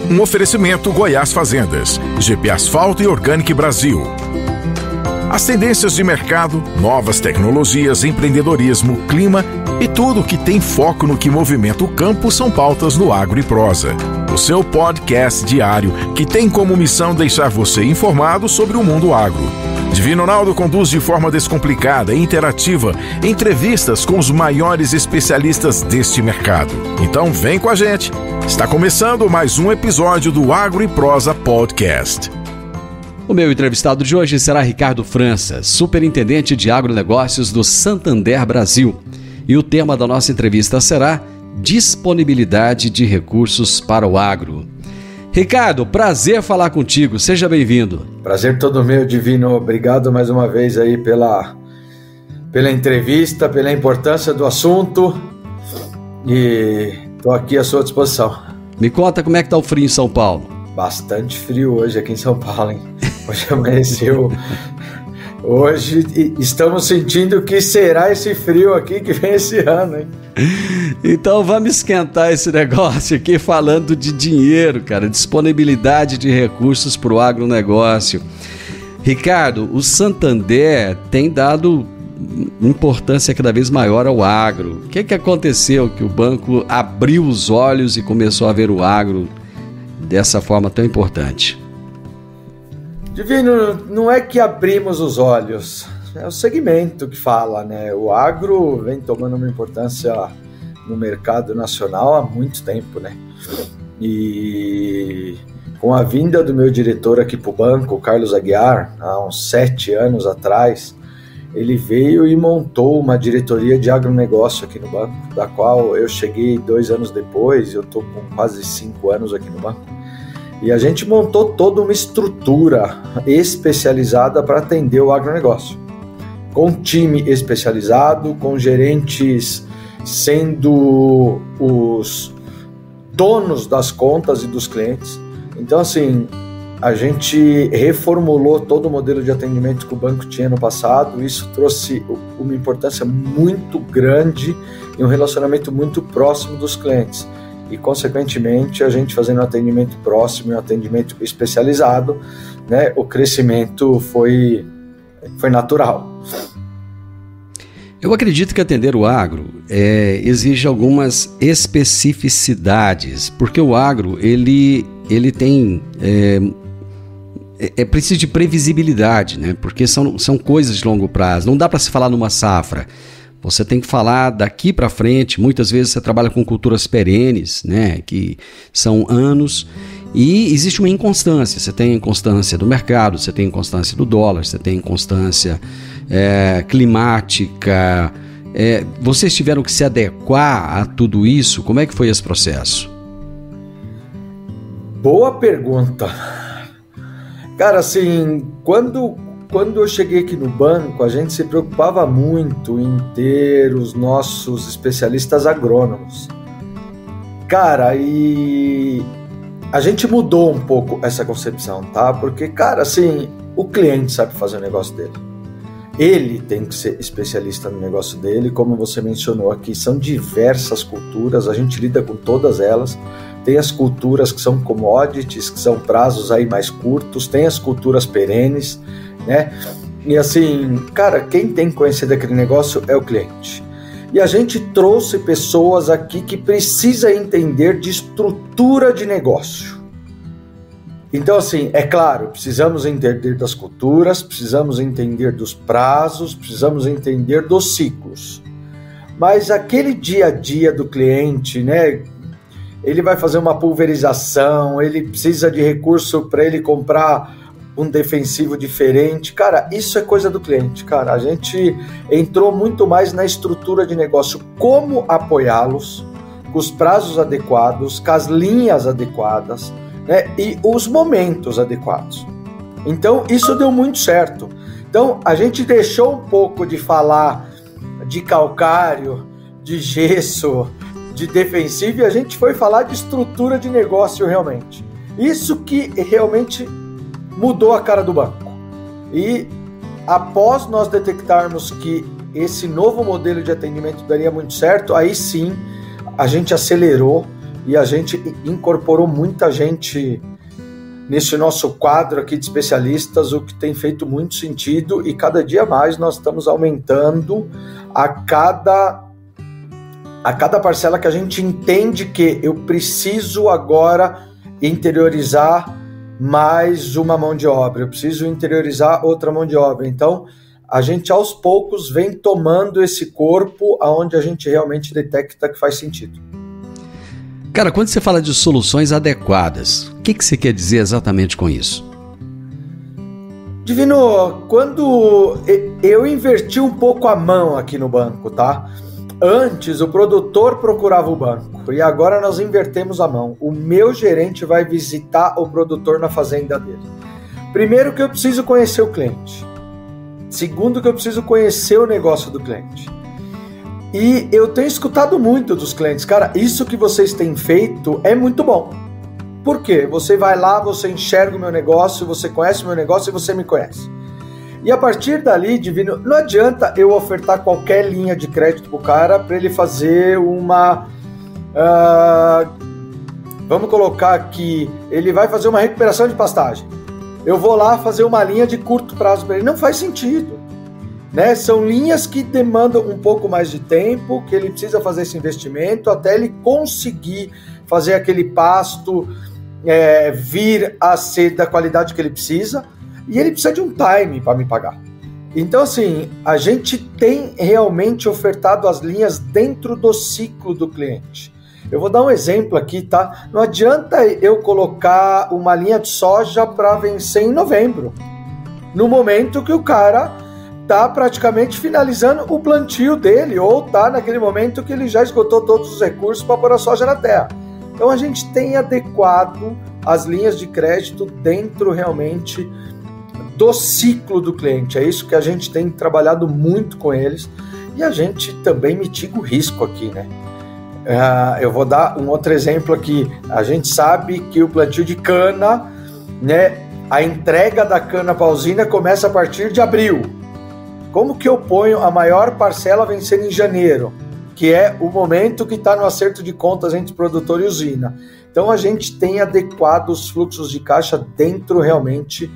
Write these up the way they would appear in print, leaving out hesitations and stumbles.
Um oferecimento Goiás Fazendas, GP Asfalto e Organic Brasil. As tendências de mercado, novas tecnologias, empreendedorismo, clima e tudo que tem foco no que movimenta o campo são pautas no Agro e Prosa, o seu podcast diário que tem como missão deixar você informado sobre o mundo agro. Divino Ronaldo conduz de forma descomplicada e interativa entrevistas com os maiores especialistas deste mercado. Então vem com a gente. Está começando mais um episódio do Agro e Prosa Podcast. O meu entrevistado de hoje será Ricardo França, superintendente de agronegócios do Santander Brasil. E o tema da nossa entrevista será disponibilidade de recursos para o agro. Ricardo, prazer falar contigo, seja bem-vindo. Prazer todo meu, Divino. Obrigado mais uma vez aí pela entrevista, pela importância do assunto e estou aqui à sua disposição. Me conta como é que está o frio em São Paulo. Bastante frio hoje aqui em São Paulo, hein? Hoje amanheceu. Hoje estamos sentindo que será esse frio aqui que vem esse ano, hein? Então vamos esquentar esse negócio aqui falando de dinheiro, cara, disponibilidade de recursos para o agronegócio. Ricardo, o Santander tem dado importância cada vez maior ao agro. O que aconteceu que o banco abriu os olhos e começou a ver o agro dessa forma tão importante? Divino, não é que abrimos os olhos, é o segmento que fala, né? O agro vem tomando uma importância no mercado nacional há muito tempo, né? E com a vinda do meu diretor aqui para o banco, o Carlos Aguiar, há uns 7 anos atrás, ele veio e montou uma diretoria de agronegócio aqui no banco, da qual eu cheguei 2 anos depois, eu estou com quase 5 anos aqui no banco. E a gente montou toda uma estrutura especializada para atender o agronegócio, com time especializado, com gerentes sendo os donos das contas e dos clientes. Então, assim, a gente reformulou todo o modelo de atendimento que o banco tinha no passado. Isso trouxe uma importância muito grande e um relacionamento muito próximo dos clientes. E, consequentemente, a gente fazendo um atendimento próximo e um atendimento especializado, né, o crescimento foi natural. Eu acredito que atender o agro exige algumas especificidades, porque o agro ele tem precisa de previsibilidade, né? Porque são coisas de longo prazo. Não dá para se falar numa safra. Você tem que falar daqui para frente. Muitas vezes você trabalha com culturas perenes, né, que são anos, e existe uma inconstância. Você tem inconstância do mercado, você tem inconstância do dólar, você tem inconstância climática. Vocês tiveram que se adequar a tudo isso? Como é que foi esse processo? Boa pergunta. Cara, assim, quando eu cheguei aqui no banco, a gente se preocupava muito em ter os nossos especialistas agrônomos. Cara, e a gente mudou um pouco essa concepção, tá? Porque, cara, assim, o cliente sabe fazer o negócio dele. Ele tem que ser especialista no negócio dele, como você mencionou aqui, são diversas culturas, a gente lida com todas elas. Tem as culturas que são commodities, que são prazos aí mais curtos, tem as culturas perenes, né? E assim, cara, quem tem que conhecer daquele negócio é o cliente. E a gente trouxe pessoas aqui que precisam entender de estrutura de negócio. Então, assim, é claro, precisamos entender das culturas, precisamos entender dos prazos, precisamos entender dos ciclos. Mas aquele dia a dia do cliente, né? Ele vai fazer uma pulverização, ele precisa de recurso para ele comprar um defensivo diferente. Cara, isso é coisa do cliente, cara. A gente entrou muito mais na estrutura de negócio, como apoiá-los, com os prazos adequados, com as linhas adequadas, né, e os momentos adequados. Então, isso deu muito certo. Então, a gente deixou um pouco de falar de calcário, de gesso, de defensivo, e a gente foi falar de estrutura de negócio realmente. Isso que realmente mudou a cara do banco. E após nós detectarmos que esse novo modelo de atendimento daria muito certo, aí sim a gente acelerou e a gente incorporou muita gente nesse nosso quadro aqui de especialistas, o que tem feito muito sentido, e cada dia mais nós estamos aumentando a cada parcela que a gente entende que eu preciso agora interiorizar mais uma mão de obra, eu preciso interiorizar outra mão de obra. Então, a gente aos poucos vem tomando esse corpo aonde a gente realmente detecta que faz sentido. Cara, quando você fala de soluções adequadas, o que você quer dizer exatamente com isso? Divino, quando eu inverti um pouco a mão aqui no banco, tá? Antes o produtor procurava o banco e agora nós invertemos a mão. O meu gerente vai visitar o produtor na fazenda dele. Primeiro que eu preciso conhecer o cliente. Segundo que eu preciso conhecer o negócio do cliente. E eu tenho escutado muito dos clientes, cara, isso que vocês têm feito é muito bom. Por quê? Você vai lá, você enxerga o meu negócio, você conhece o meu negócio e você me conhece. E a partir dali, Divino, não adianta eu ofertar qualquer linha de crédito pro cara para ele fazer uma... vamos colocar aqui, ele vai fazer uma recuperação de pastagem. Eu vou lá fazer uma linha de curto prazo para ele. Não faz sentido. Né? São linhas que demandam um pouco mais de tempo, que ele precisa fazer esse investimento até ele conseguir fazer aquele pasto vir a ser da qualidade que ele precisa, e ele precisa de um time para me pagar. Então, assim, a gente tem realmente ofertado as linhas dentro do ciclo do cliente. Eu vou dar um exemplo aqui, tá? Não adianta eu colocar uma linha de soja para vencer em novembro, no momento que o cara tá praticamente finalizando o plantio dele, ou tá naquele momento que ele já esgotou todos os recursos para pôr a soja na terra. Então a gente tem adequado as linhas de crédito dentro realmente do ciclo do cliente. É isso que a gente tem trabalhado muito com eles, e a gente também mitiga o risco aqui, né? Eu vou dar um outro exemplo aqui. A gente sabe que o plantio de cana, né, a entrega da cana para a usina começa a partir de abril. Como que eu ponho a maior parcela vencendo em janeiro, que é o momento que está no acerto de contas entre produtor e usina? Então a gente tem adequado os fluxos de caixa dentro realmente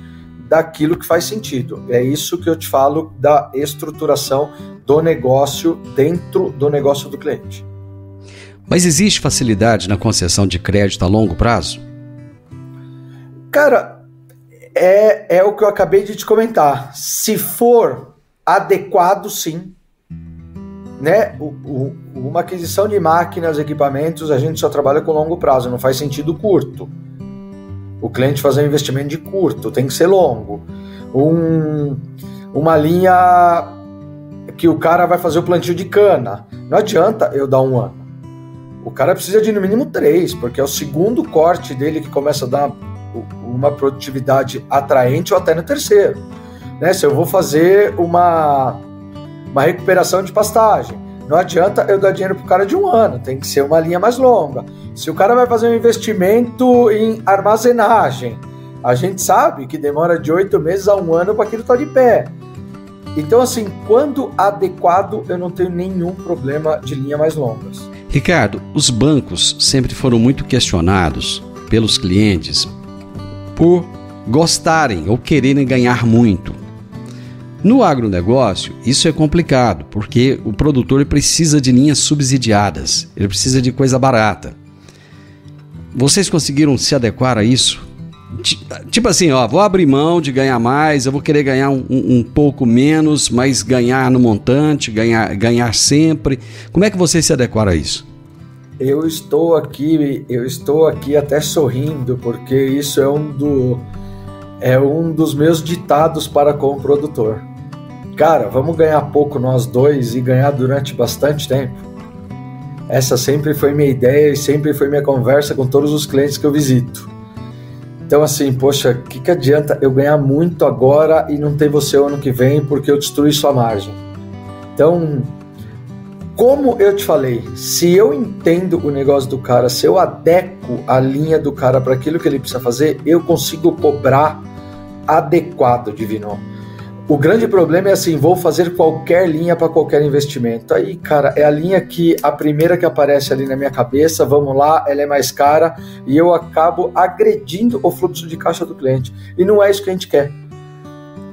daquilo que faz sentido. É isso que eu te falo da estruturação do negócio dentro do negócio do cliente. Mas existe facilidade na concessão de crédito a longo prazo? Cara, é o que eu acabei de te comentar. Se for adequado, sim. Né? Uma aquisição de máquinas, equipamentos, a gente só trabalha com longo prazo, não faz sentido curto. O cliente fazer um investimento de curto, tem que ser longo. Uma linha que o cara vai fazer o plantio de cana, não adianta eu dar um ano. O cara precisa de no mínimo 3, porque é o segundo corte dele que começa a dar uma produtividade atraente, ou até no terceiro. Né? Se eu vou fazer uma recuperação de pastagem, não adianta eu dar dinheiro para o cara de um ano, tem que ser uma linha mais longa. Se o cara vai fazer um investimento em armazenagem, a gente sabe que demora de 8 meses a 1 ano para aquilo estar de pé. Então, assim, quando adequado, eu não tenho nenhum problema de linha mais longas. Ricardo, os bancos sempre foram muito questionados pelos clientes por gostarem ou quererem ganhar muito. No agronegócio, isso é complicado, porque o produtor precisa de linhas subsidiadas, ele precisa de coisa barata. Vocês conseguiram se adequar a isso? Tipo assim, vou abrir mão de ganhar mais, eu vou querer ganhar um pouco menos, mas ganhar no montante, ganhar sempre. Como é que vocês se adequaram a isso? Eu estou aqui até sorrindo, porque isso é um dos meus ditados para com o produtor. Cara, vamos ganhar pouco nós dois e ganhar durante bastante tempo. Essa sempre foi minha ideia e sempre foi minha conversa com todos os clientes que eu visito. Então, assim, poxa, o que adianta eu ganhar muito agora e não ter você o ano que vem porque eu destruí sua margem? Então, como eu te falei, se eu entendo o negócio do cara, se eu adequo a linha do cara para aquilo que ele precisa fazer, eu consigo cobrar adequado, Divino. O grande problema é assim, vou fazer qualquer linha para qualquer investimento. Aí, cara, é a linha que a primeira que aparece ali na minha cabeça, vamos lá, ela é mais cara e eu acabo agredindo o fluxo de caixa do cliente. E não é isso que a gente quer.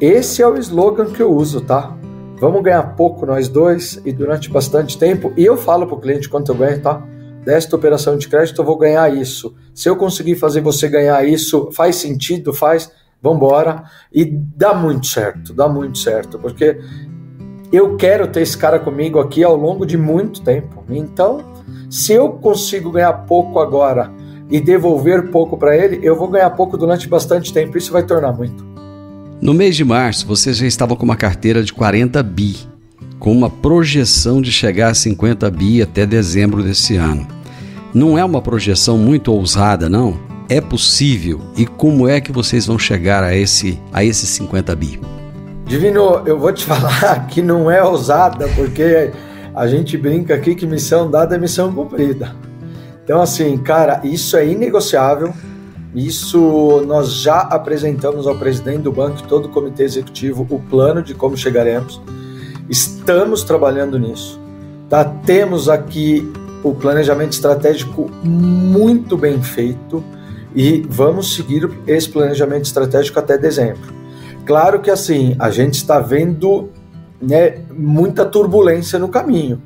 Esse é o slogan que eu uso, tá? Vamos ganhar pouco nós dois e durante bastante tempo. E eu falo pro cliente quanto eu ganho, tá? Desta operação de crédito eu vou ganhar isso. Se eu conseguir fazer você ganhar isso, faz sentido? Faz... Vambora, e dá muito certo, porque eu quero ter esse cara comigo aqui ao longo de muito tempo. Então, se eu consigo ganhar pouco agora e devolver pouco para ele, eu vou ganhar pouco durante bastante tempo, isso vai tornar muito. No mês de março, vocês já estavam com uma carteira de 40 bi, com uma projeção de chegar a 50 bi até dezembro desse ano. Não é uma projeção muito ousada, não? É possível? E como é que vocês vão chegar a esses 50 bi? Divino, eu vou te falar que não é ousada, porque a gente brinca aqui que missão dada é missão cumprida. Então, assim, cara, isso é inegociável. Isso nós já apresentamos ao presidente do banco e todo o comitê executivo o plano de como chegaremos. Estamos trabalhando nisso. Tá? Temos aqui o planejamento estratégico muito bem feito. E vamos seguir esse planejamento estratégico até dezembro. Claro que assim, a gente está vendo, né, muita turbulência no caminho.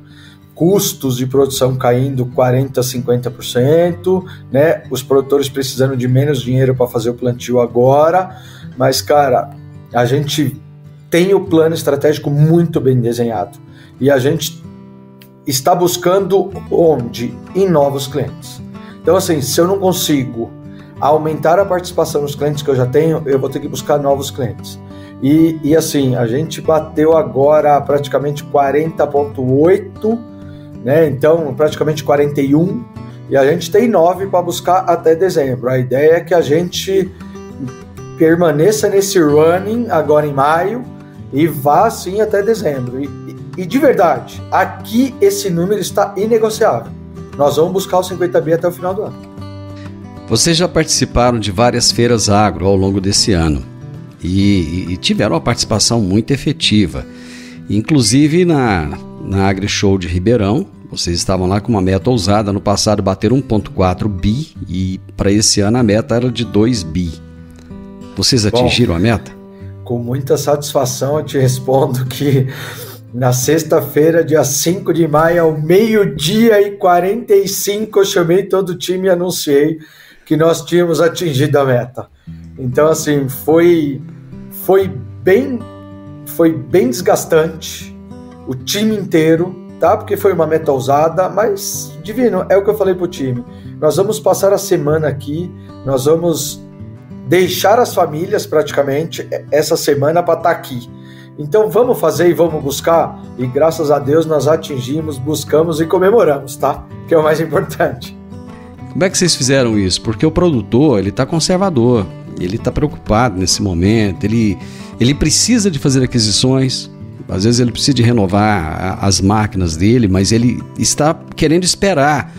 Custos de produção caindo 40%, 50%, né, os produtores precisando de menos dinheiro para fazer o plantio agora. Mas, cara, a gente tem o plano estratégico muito bem desenhado. E a gente está buscando onde? Em novos clientes. Então, assim, se eu não consigo aumentar a participação nos clientes que eu já tenho, eu vou ter que buscar novos clientes. E assim, a gente bateu agora praticamente 40,8, né? Então praticamente 41, e a gente tem 9 para buscar até dezembro. A ideia é que a gente permaneça nesse running agora em maio e vá assim até dezembro. E de verdade, aqui esse número está inegociável. Nós vamos buscar os 50 bi até o final do ano. Vocês já participaram de várias feiras agro ao longo desse ano e tiveram uma participação muito efetiva. Inclusive na AgriShow de Ribeirão, vocês estavam lá com uma meta ousada. No passado bateram 1,4 bi e para esse ano a meta era de 2 bi. Vocês atingiram a meta? Com muita satisfação eu te respondo que na sexta-feira, dia 5 de maio, ao 12h45, eu chamei todo o time e anunciei que nós tínhamos atingido a meta. Então, assim, foi bem desgastante, o time inteiro, tá? Porque foi uma meta ousada, mas, Divino, é o que eu falei pro time. Nós vamos passar a semana aqui, nós vamos deixar as famílias, praticamente, essa semana para estar aqui. Então, vamos fazer e vamos buscar, e graças a Deus nós atingimos, buscamos e comemoramos, tá? Que é o mais importante. Como é que vocês fizeram isso? Porque o produtor, ele está conservador, ele está preocupado nesse momento, ele precisa de fazer aquisições, às vezes ele precisa de renovar as máquinas dele, mas ele está querendo esperar,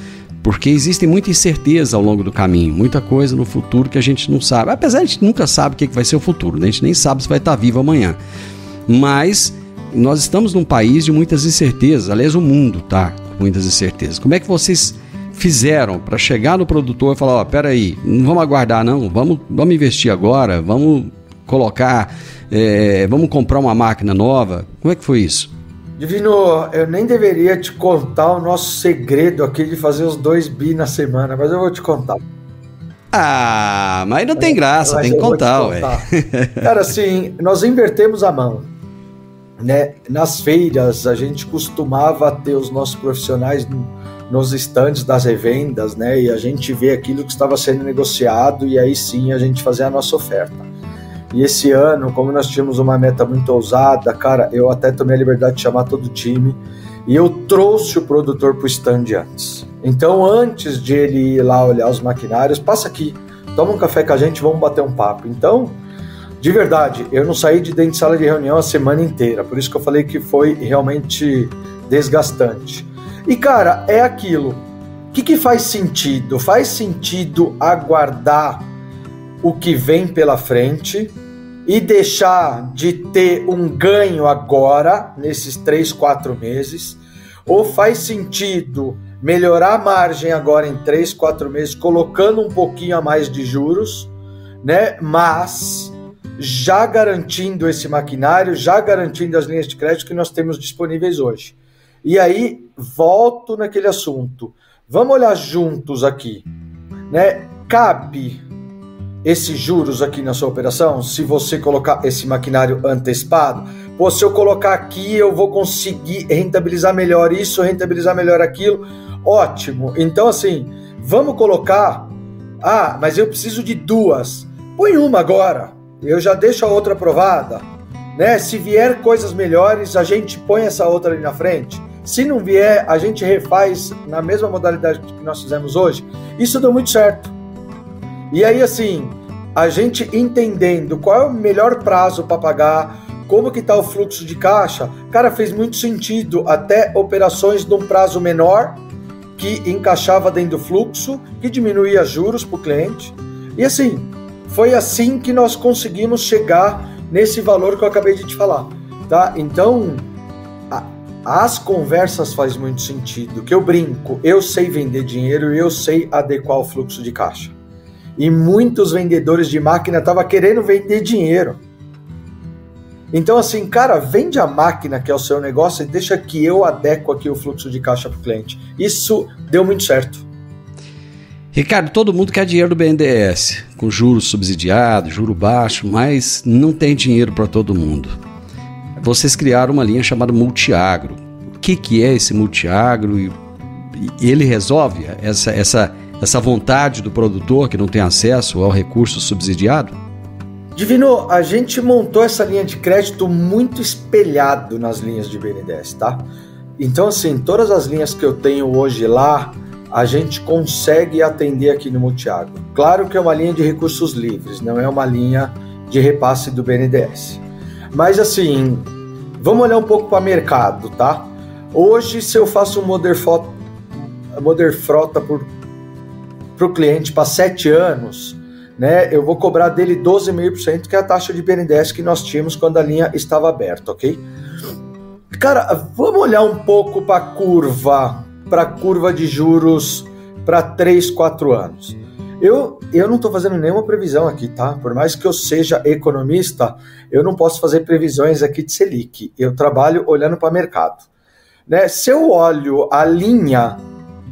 porque existe muita incerteza ao longo do caminho, muita coisa no futuro que a gente não sabe, apesar de a gente nunca sabe o que vai ser o futuro, né? A gente nem sabe se vai estar vivo amanhã, mas nós estamos num país de muitas incertezas, aliás o mundo está com muitas incertezas. Como é que vocês fizeram para chegar no produtor e falar, ó, peraí, não vamos aguardar não, vamos investir agora, vamos colocar, vamos comprar uma máquina nova? Como é que foi isso? Divino, eu nem deveria te contar o nosso segredo aqui de fazer os 2 bi na semana, mas eu vou te contar. Ah, mas não tem graça, tem que contar, ué. Cara, assim, nós invertemos a mão, né? Nas feiras, a gente costumava ter os nossos profissionais nos estandes das revendas, né? E a gente vê aquilo que estava sendo negociado e aí sim a gente fazia a nossa oferta. E esse ano, como nós tínhamos uma meta muito ousada, cara, eu até tomei a liberdade de chamar todo o time e eu trouxe o produtor para o stand antes. Então, antes de ele ir lá olhar os maquinários, passa aqui, toma um café com a gente, vamos bater um papo. Então, de verdade, eu não saí de dentro de sala de reunião a semana inteira, por isso que eu falei que foi realmente desgastante. E, cara, é aquilo. O que faz sentido? Faz sentido aguardar o que vem pela frente e deixar de ter um ganho agora, nesses 3, 4 meses, ou faz sentido melhorar a margem agora em 3, 4 meses, colocando um pouquinho a mais de juros, né? Mas já garantindo esse maquinário, já garantindo as linhas de crédito que nós temos disponíveis hoje. E aí, volto naquele assunto. Vamos olhar juntos aqui, né? Cabe esses juros aqui na sua operação? Se você colocar esse maquinário antecipado, pô, se eu colocar aqui, eu vou conseguir rentabilizar melhor isso, rentabilizar melhor aquilo. Ótimo. Então, assim, vamos colocar... Ah, mas eu preciso de 2. Põe uma agora. Eu já deixo a outra aprovada, né? Se vier coisas melhores, a gente põe essa outra ali na frente. Se não vier, a gente refaz na mesma modalidade que nós fizemos hoje. Isso deu muito certo. E aí, assim, a gente entendendo qual é o melhor prazo para pagar, como que está o fluxo de caixa, cara, fez muito sentido até operações de um prazo menor, que encaixava dentro do fluxo, que diminuía juros para o cliente. E assim, foi assim que nós conseguimos chegar nesse valor que eu acabei de te falar, tá? Então, as conversas faz muito sentido, que eu brinco, eu sei vender dinheiro e eu sei adequar o fluxo de caixa. E muitos vendedores de máquina estavam querendo vender dinheiro. Então assim, cara, vende a máquina que é o seu negócio e deixa que eu adequo aqui o fluxo de caixa para o cliente. Isso deu muito certo. Ricardo, todo mundo quer dinheiro do BNDES, com juros subsidiados, juro baixo, mas não tem dinheiro para todo mundo. Vocês criaram uma linha chamada Multiagro. O que é esse Multiagro? E ele resolve essa vontade do produtor que não tem acesso ao recurso subsidiado? Divino, a gente montou essa linha de crédito muito espelhado nas linhas de BNDES, tá? Então, assim, todas as linhas que eu tenho hoje lá, a gente consegue atender aqui no Multiagro. Claro que é uma linha de recursos livres, não é uma linha de repasse do BNDES. Mas, assim, vamos olhar um pouco para o mercado, tá? Hoje, se eu faço um Modern Frota para o cliente para 7 anos, né, eu vou cobrar dele 12,5%, que é a taxa de BNDES que nós tínhamos quando a linha estava aberta, ok? Cara, vamos olhar um pouco para a curva de juros para 3, 4 anos. Eu não estou fazendo nenhuma previsão aqui, tá? Por mais que eu seja economista, eu não posso fazer previsões aqui de Selic. Eu trabalho olhando para o mercado, né? Se eu olho a linha,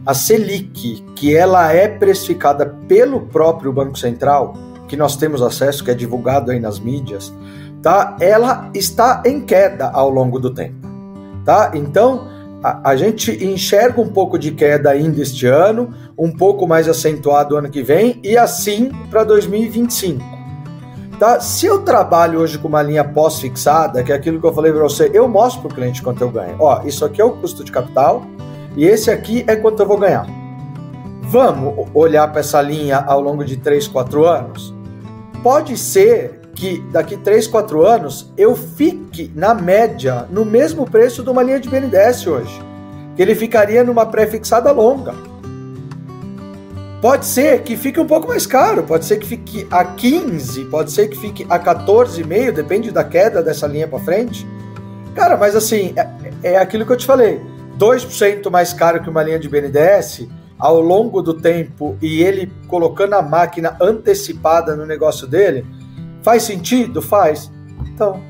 a Selic, que ela é precificada pelo próprio Banco Central, que nós temos acesso, que é divulgado aí nas mídias, tá? Ela está em queda ao longo do tempo, tá? Então, a gente enxerga um pouco de queda ainda este ano, um pouco mais acentuado ano que vem, e assim para 2025. Tá? Se eu trabalho hoje com uma linha pós-fixada, que é aquilo que eu falei para você, eu mostro para o cliente quanto eu ganho. Ó, isso aqui é o custo de capital, e esse aqui é quanto eu vou ganhar. Vamos olhar para essa linha ao longo de 3, 4 anos? Pode ser que daqui 3, 4 anos eu fique, na média, no mesmo preço de uma linha de BNDES hoje. Que ele ficaria numa pré-fixada longa. Pode ser que fique um pouco mais caro, pode ser que fique a 15, pode ser que fique a 14,5, depende da queda dessa linha para frente. Cara, mas assim, é aquilo que eu te falei. 2% mais caro que uma linha de BNDES ao longo do tempo e ele colocando a máquina antecipada no negócio dele, faz sentido? Faz. Então,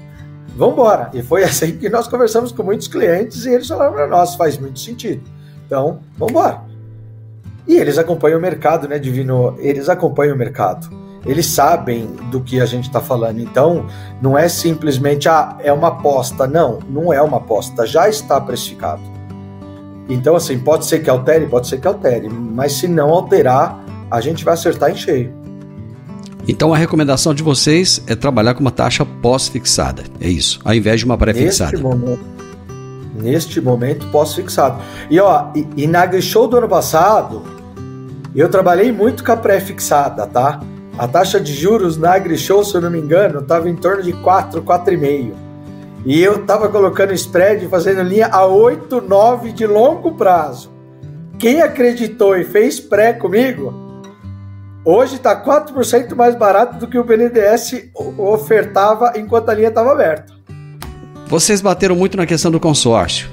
vamos embora. E foi assim que nós conversamos com muitos clientes e eles falaram para nós, faz muito sentido. Então, vamos embora. E eles acompanham o mercado, né, Divino? Eles acompanham o mercado. Eles sabem do que a gente está falando. Então, não é simplesmente, é uma aposta. Não, não é uma aposta. Já está precificado. Então, assim, pode ser que altere, mas se não alterar, a gente vai acertar em cheio. Então, a recomendação de vocês é trabalhar com uma taxa pós-fixada, é isso, ao invés de uma pré-fixada. Neste momento pós-fixado. E, e na AgriShow do ano passado, eu trabalhei muito com a pré-fixada, tá? A taxa de juros na AgriShow, se eu não me engano, estava em torno de 4, 4,5. E eu estava colocando spread, fazendo linha a 8, 9 de longo prazo. Quem acreditou e fez pré comigo, hoje está 4% mais barato do que o BNDES ofertava enquanto a linha estava aberta. Vocês bateram muito na questão do consórcio.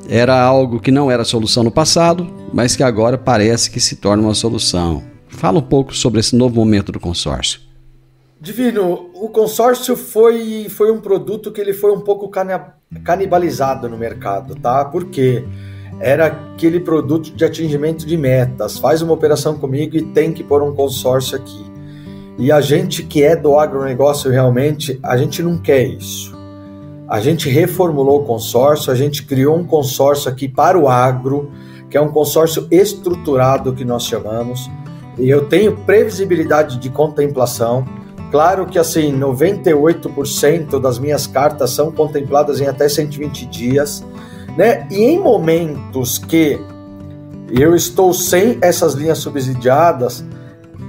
Era algo que não era solução no passado, mas que agora parece que se torna uma solução. Fala um pouco sobre esse novo momento do consórcio. Divino, o consórcio foi um produto que ele foi um pouco canibalizado no mercado, tá? Porque era aquele produto de atingimento de metas. Faz uma operação comigo e tem que pôr um consórcio aqui. E a gente que é do agronegócio realmente, a gente não quer isso. A gente reformulou o consórcio, a gente criou um consórcio aqui para o agro, que é um consórcio estruturado que nós chamamos. E eu tenho previsibilidade de contemplação. Claro que assim, 98% das minhas cartas são contempladas em até 120 dias, né? E em momentos que eu estou sem essas linhas subsidiadas,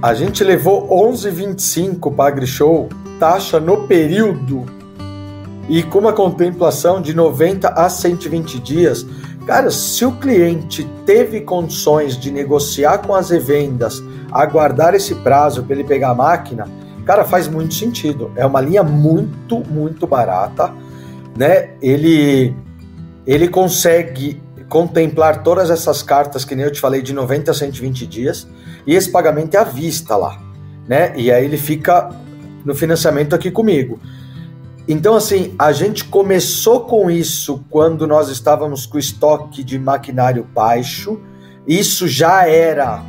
a gente levou 11,25 para a AgriShow, taxa no período, e com uma contemplação de 90 a 120 dias. Cara, se o cliente teve condições de negociar com as revendas, aguardar esse prazo para ele pegar a máquina, cara, faz muito sentido. É uma linha muito, muito barata, né? Ele consegue contemplar todas essas cartas, que nem eu te falei, de 90 a 120 dias, e esse pagamento é à vista lá, né? E aí ele fica no financiamento aqui comigo. Então, assim, a gente começou com isso quando nós estávamos com o estoque de maquinário baixo. Isso já era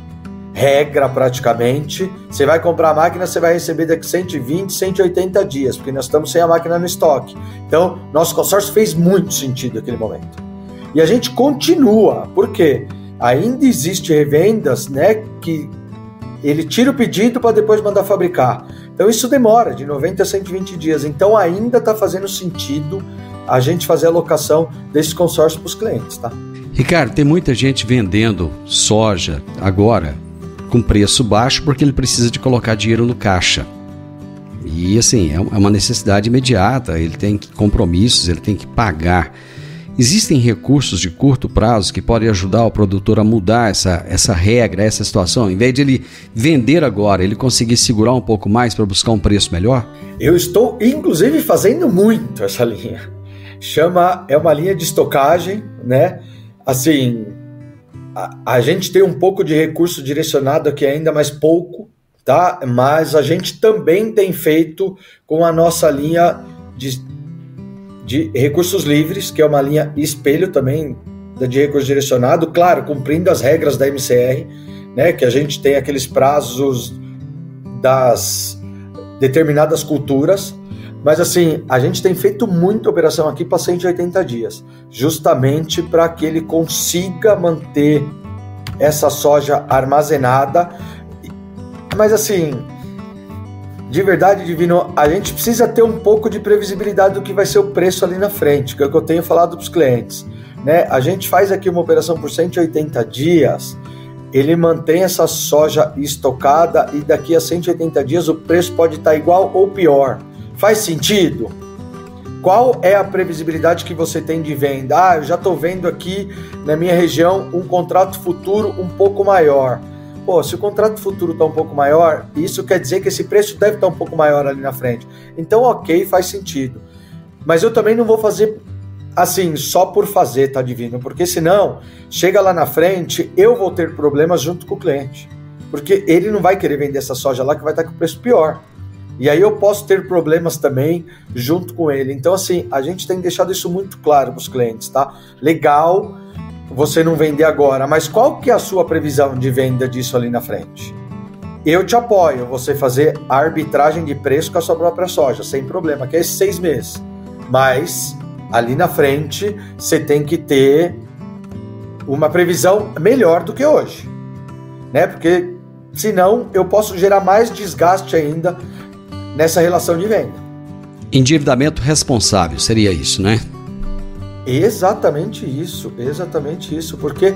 regra praticamente. Você vai comprar a máquina, você vai receber daqui 120, 180 dias, porque nós estamos sem a máquina no estoque. Então, nosso consórcio fez muito sentido naquele momento. E a gente continua, porque ainda existe revendas, né, que ele tira o pedido para depois mandar fabricar. Então isso demora de 90 a 120 dias. Então ainda está fazendo sentido a gente fazer a alocação desse consórcio para os clientes, tá? Ricardo, tem muita gente vendendo soja agora com preço baixo porque ele precisa de colocar dinheiro no caixa. E assim, é uma necessidade imediata, ele tem compromissos, ele tem que pagar. Existem recursos de curto prazo que podem ajudar o produtor a mudar essa regra, essa situação? Em vez de ele vender agora, ele conseguir segurar um pouco mais para buscar um preço melhor? Eu estou, inclusive, fazendo muito essa linha. É uma linha de estocagem, né? Assim, a gente tem um pouco de recurso direcionado aqui ainda, mas pouco, tá? Mas a gente também tem feito com a nossa linha de recursos livres, que é uma linha espelho também de recurso direcionado, claro, cumprindo as regras da MCR, né, que a gente tem aqueles prazos das determinadas culturas, mas assim, a gente tem feito muita operação aqui para 180 dias, justamente para que ele consiga manter essa soja armazenada. Mas assim, de verdade, Divino, a gente precisa ter um pouco de previsibilidade do que vai ser o preço ali na frente, que é o que eu tenho falado para os clientes, né? A gente faz aqui uma operação por 180 dias, ele mantém essa soja estocada e daqui a 180 dias o preço pode estar igual ou pior. Faz sentido? Qual é a previsibilidade que você tem de venda? Eu já estou vendo aqui na minha região um contrato futuro um pouco maior. Pô, se o contrato futuro está um pouco maior, isso quer dizer que esse preço deve estar um pouco maior ali na frente. Então, ok, faz sentido. Mas eu também não vou fazer assim, só por fazer, tá, Divino? Porque senão, chega lá na frente, eu vou ter problemas junto com o cliente. Porque ele não vai querer vender essa soja lá que vai estar com o preço pior. E aí eu posso ter problemas também junto com ele. Então, assim, a gente tem deixado isso muito claro para os clientes, tá? Legal você não vender agora, mas qual que é a sua previsão de venda disso ali na frente? Eu te apoio você fazer a arbitragem de preço com a sua própria soja, sem problema, que é esses 6 meses. Mas ali na frente você tem que ter uma previsão melhor do que hoje, né? Porque senão eu posso gerar mais desgaste ainda nessa relação de venda. Endividamento responsável, seria isso, né? Exatamente isso, porque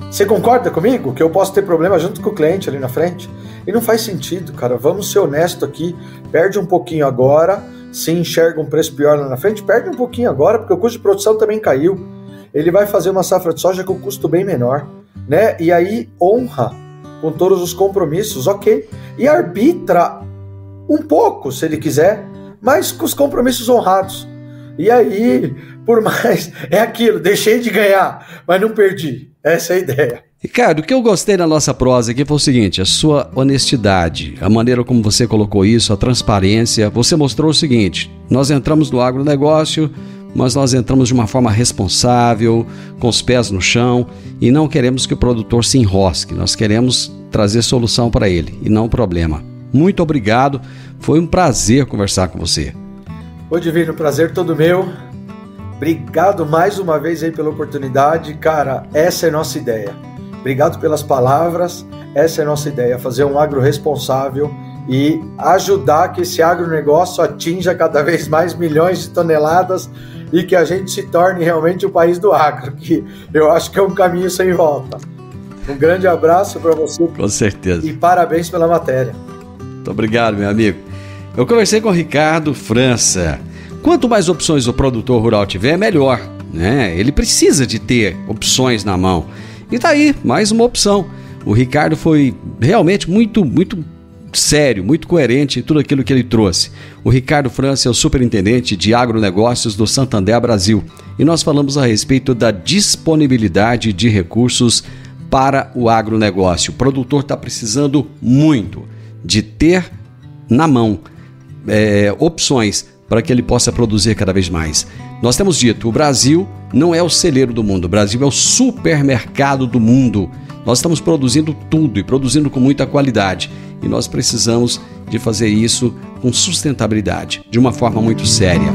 você concorda comigo que eu posso ter problema junto com o cliente ali na frente? E não faz sentido, cara, vamos ser honesto aqui, perde um pouquinho agora, se enxerga um preço pior lá na frente, perde um pouquinho agora, porque o custo de produção também caiu, ele vai fazer uma safra de soja com custo bem menor, né? E aí honra com todos os compromissos, ok, e arbitra um pouco, se ele quiser, mas com os compromissos honrados. E aí, por mais, é aquilo, deixei de ganhar, mas não perdi. Essa é a ideia. Ricardo, o que eu gostei na nossa prosa aqui foi o seguinte, a sua honestidade, a maneira como você colocou isso, a transparência. Você mostrou o seguinte, nós entramos no agronegócio, mas nós entramos de uma forma responsável, com os pés no chão, e não queremos que o produtor se enrosque, nós queremos trazer solução para ele e não problema. Muito obrigado, foi um prazer conversar com você. Ô Divino, prazer todo meu. Obrigado mais uma vez aí pela oportunidade. Cara, essa é a nossa ideia. Obrigado pelas palavras, essa é a nossa ideia, fazer um agro responsável e ajudar que esse agronegócio atinja cada vez mais milhões de toneladas e que a gente se torne realmente o país do agro, que eu acho que é um caminho sem volta. Um grande abraço para você. Com certeza. E parabéns pela matéria. Muito obrigado, meu amigo. Eu conversei com o Ricardo França. Quanto mais opções o produtor rural tiver, melhor, né? Ele precisa de ter opções na mão. E tá aí, mais uma opção. O Ricardo foi realmente muito sério, muito coerente em tudo aquilo que ele trouxe. O Ricardo França é o superintendente de agronegócios do Santander Brasil. E nós falamos a respeito da disponibilidade de recursos para o agronegócio. O produtor está precisando muito de ter na mão opções para que ele possa produzir cada vez mais. Nós temos dito, o Brasil não é o celeiro do mundo, o Brasil é o supermercado do mundo. Nós estamos produzindo tudo e produzindo com muita qualidade. E nós precisamos de fazer isso com sustentabilidade, de uma forma muito séria.